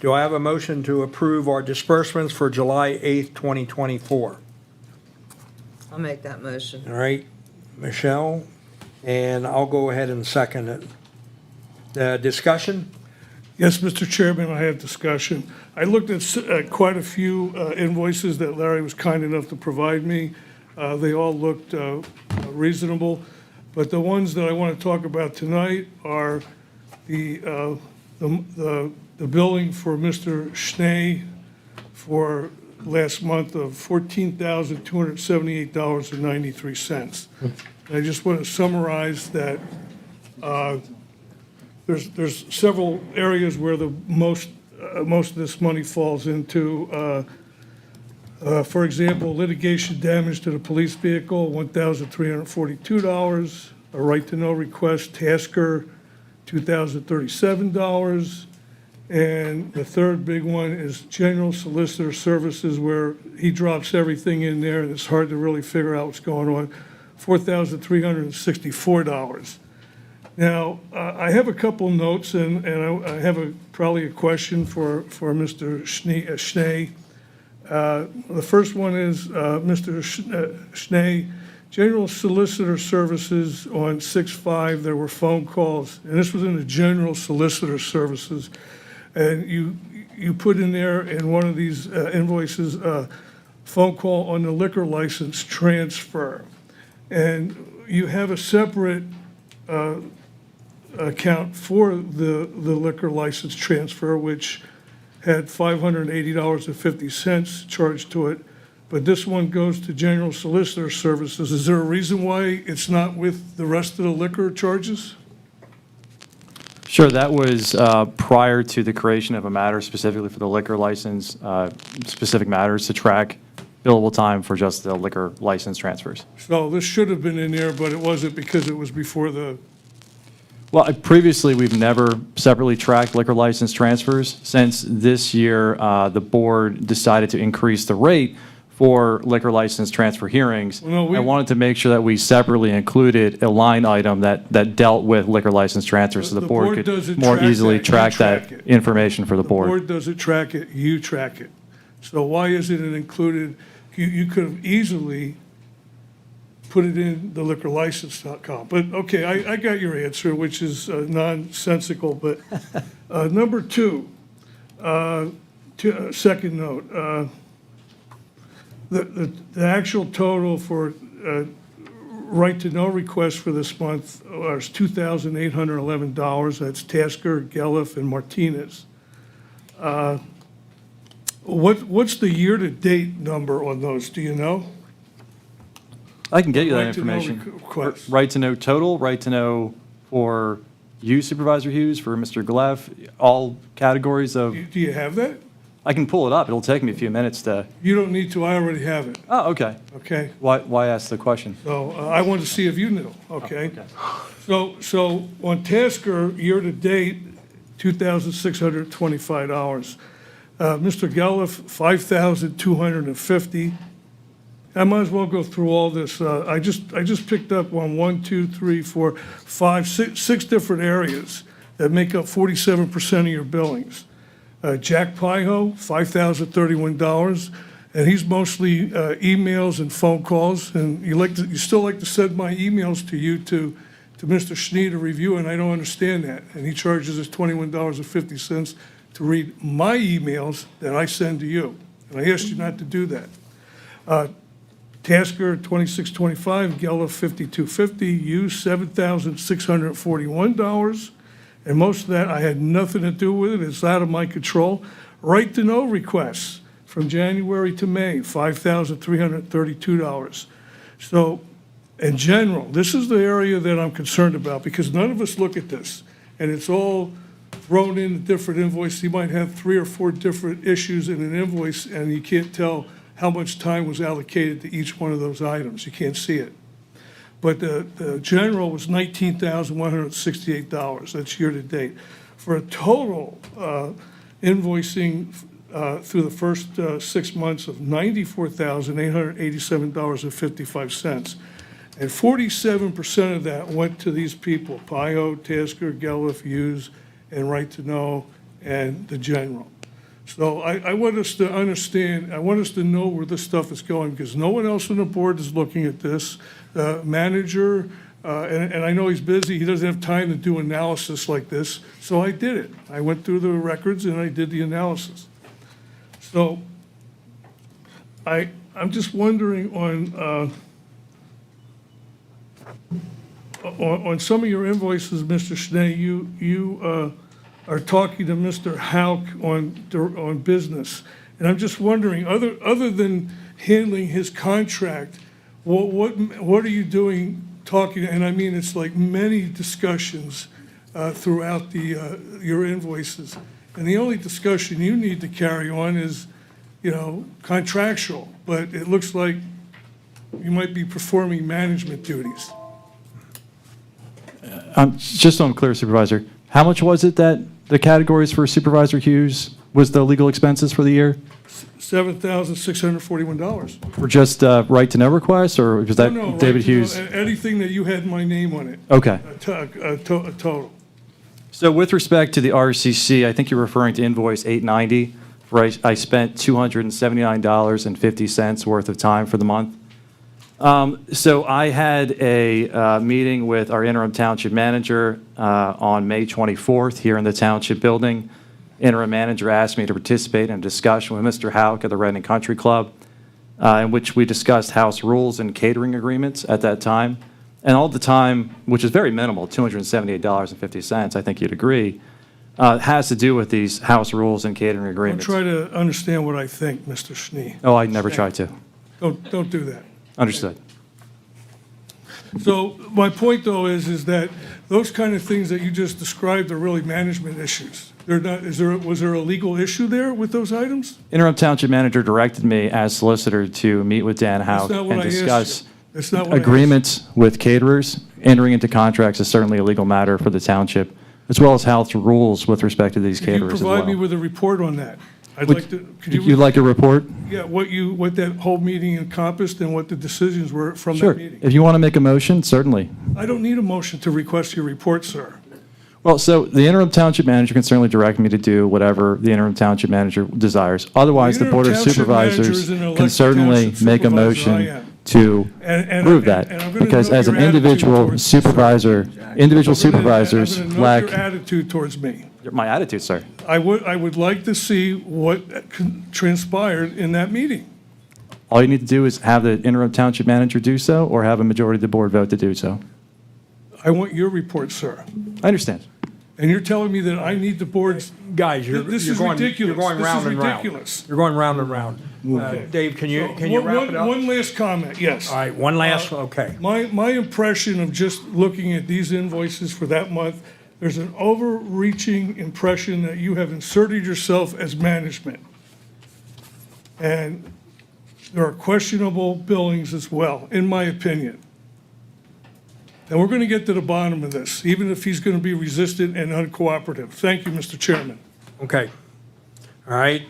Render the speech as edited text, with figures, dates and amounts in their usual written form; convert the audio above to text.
Do I have a motion to approve our disbursements for July 8th, 2024? I'll make that motion. All right, Michelle, and I'll go ahead and second it. Discussion? Yes, Mr. Chairman, I have discussion. I looked at quite a few invoices that Larry was kind enough to provide me. They all looked reasonable, but the ones that I want to talk about tonight are the billing for Mr. Schnee for last month of $14,278.93. I just want to summarize that there's several areas where the most of this money falls into. For example, litigation damage to the police vehicle, $1,342. A right to know request, Tasker, $2,037. And the third big one is general solicitor services, where he drops everything in there and it's hard to really figure out what's going on, $4,364. Now, I have a couple notes, and I have probably a question for Mr. Schnee. The first one is, Mr. Schnee, general solicitor services on 6/5, there were phone calls, and this was in the general solicitor services, and you put in there in one of these invoices, phone call on the liquor license transfer. And you have a separate account for the liquor license transfer, which had $580.50 charged to it, but this one goes to general solicitor services. Is there a reason why it's not with the rest of the liquor charges? Sure, that was prior to the creation of a matter specifically for the liquor license, specific matters to track billable time for just the liquor license transfers. So this should have been in there, but it wasn't because it was before the. Well, previously, we've never separately tracked liquor license transfers. Since this year, the board decided to increase the rate for liquor license transfer hearings. Well, I wanted to make sure that we separately included a line item that dealt with liquor license transfers, so the board could doesn't more track easily that, you track track that it. information for the The board. board doesn't track it, you track it. So why isn't it included? You could have easily put it in the liquor license.com. But, okay, I got your answer, which is nonsensical. But number two, second note, the actual total for right to know requests for this month is $2,811. That's Tasker, Gelliff, and Martinez. What's the year-to-date number on those? Do you know? I can get you that Right to know information. requests. Right to know total, right to know for you, Supervisor Hughes, for Mr. Gleff, all categories of, Do you have that? I can pull it up. It'll take me a few minutes to, You don't need to, I already have it, oh, okay. okay? Why ask the question? So I wanted to see if you knew, okay? Okay. So on Tasker, year-to-date, $2,625. Mr. Gelliff, $5,250. I might as well go through all this. I just picked up on 6 different areas that make up 47% of your billings. Jack Pyho, $5,031, and he's mostly emails and phone calls. And you still like to send my emails to you to Mr. Schnee to review, and I don't understand that. And he charges us $21.50 to read my emails that I send to you. And I asked you not to do that. Tasker, $26.25, Gelliff, $52.50, you, $7,641. And most of that, I had nothing to do with it. It's out of my control. Right to know requests from January to May, $5,332. So in general, this is the area that I'm concerned about, because none of us look at this. And it's all thrown in different invoices. You might have 3 or 4 different issues in an invoice, and you can't tell how much time was allocated to each one of those items. You can't see it. But the general was $19,168. That's year-to-date. For a total invoicing through the first 6 months of $94,887.55. And 47% of that went to these people: Pio, Tasker, Gelliff, Hughes, and Right to Know, and the general. So I want us to understand, I want us to know where this stuff is going, because no one else on the board is looking at this. Manager, and I know he's busy, he doesn't have time to do analysis like this, so I did it. I went through the records and I did the analysis. So I'm just wondering on some of your invoices, Mr. Schnee, you are talking to Mr. Hauk on business. And I'm just wondering, other than handling his contract, what are you doing talking, and I mean, it's like many discussions throughout your invoices. And the only discussion you need to carry on is, contractual, but it looks like you might be performing management duties. Just so I'm clear, Supervisor, how much was it that the categories for Supervisor Hughes was the legal expenses for the year? $7,641. For just right-to-know requests, or was that No, David right, Hughes? Anything that you had my name on it, Okay. a total. So with respect to the RCC, I think you're referring to invoice 890, where I spent $279.50 worth of time for the month. So I had a meeting with our interim township manager on May 24th here in the township building. Interim manager asked me to participate in a discussion with Mr. Hauk of the Reading Country Club, in which we discussed house rules and catering agreements at that time. And all the time, which is very minimal, $278.50, I think you'd agree, has to do with these house rules and catering Don't agreements. try to understand what I think, Mr. Schnee. Oh, I never tried to. Don't do that. Understood. So my point, though, is that those kind of things that you just described are really management issues. They're not, was there a legal issue there with those items? Interim township manager directed me as solicitor to meet with Dan Hauk not what and I asked you. discuss That's not what I asked. agreements with caterers. Entering into contracts is certainly a legal matter for the township, as well as house rules with respect to these Could you caterers as well. provide me with a report on that? I'd like to, could You'd like a report? yeah, what that whole meeting encompassed and what the decisions were from Sure. that meeting? If you want to make a motion, certainly. I don't need a motion to request your report, sir. Well, so the interim township manager can certainly direct me to do whatever the interim township manager desires. Otherwise, the The Board of interim township manager Supervisors is an can elected certainly township make a supervisor, I motion am. to And prove and I'm that. gonna Because note as an your attitude individual towards- supervisor, individual supervisors I'm gonna note lack, your attitude towards me. my attitude, sir. I would like to see what transpired in that meeting. All you need to do is have the interim township manager do so, or have a majority of the board vote to do so. I want your report, sir. I understand. And you're telling me that I need the board's, Guys, This is ridiculous. You're going This is round and round. ridiculous. You're going round and round. Dave, can you wrap it up? One last comment, yes. All right, one last, okay. My impression of just looking at these invoices for that month, there's an overreaching impression that you have inserted yourself as management. And there are questionable billings as well, in my opinion. And we're going to get to the bottom of this, even if he's going to be resistant and uncooperative. Thank you, Mr. Chairman. Okay. All right,